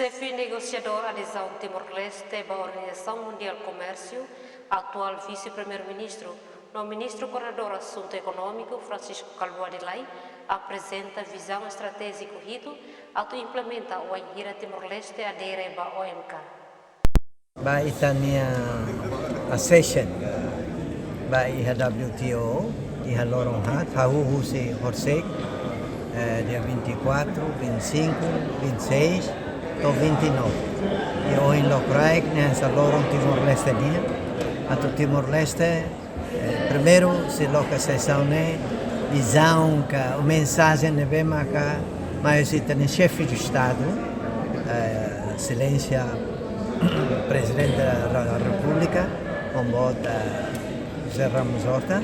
Chefe negociador adesão Timor-Leste da Organização Mundial do Comércio, atual vice-primeiro-ministro, no ministro coordenador Assunto Econômico, Francisco Calvo Adilai, apresenta visão estratégica Rito, implementa o Inhira Timor-Leste adere à OMK. Ba itania a session ba iha WTO iha lorong hat hahu husi horsek dia 24, 25, 26 to 29 e hoje no praik nessa lorong Timor-Leste dia ato Timor-Leste primeiro se loca sessão né visão que a mensagem de bema que mas itania chefe de estado excelência Presidente da República, com bota José Ramos Horta,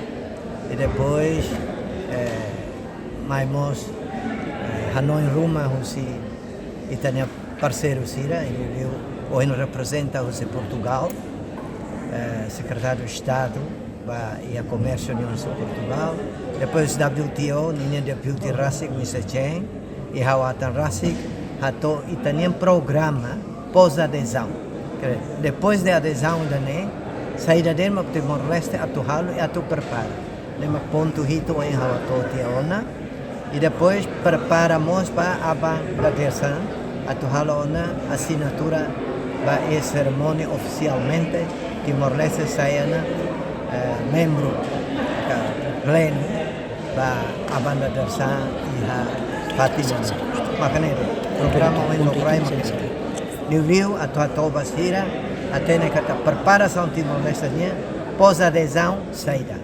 e depois mais Hanoi Ruma, e tem parceiro Sira, ele hoje representa Portugal, secretário de Estado e a Comércio União de Portugal, depois WTO, Ninha Deputy Rasik, Mr. Chen, e Hawatan Rasik, e tem programa pós-adesão. Depois da adesão da NE, saída dele para Timor-Leste, atuá-lo e prepara. Numa ponto rito em Hawatoti Ona e depois preparamos para a Bangladesh, atuá-lo na assinatura para a cerimônia oficialmente Timor-Leste saia membro pleno para a Bangladesh e a Fatima. Makanya programa no Prime Livio atau Basira até na preparação Timor-Leste pós-adesão saída.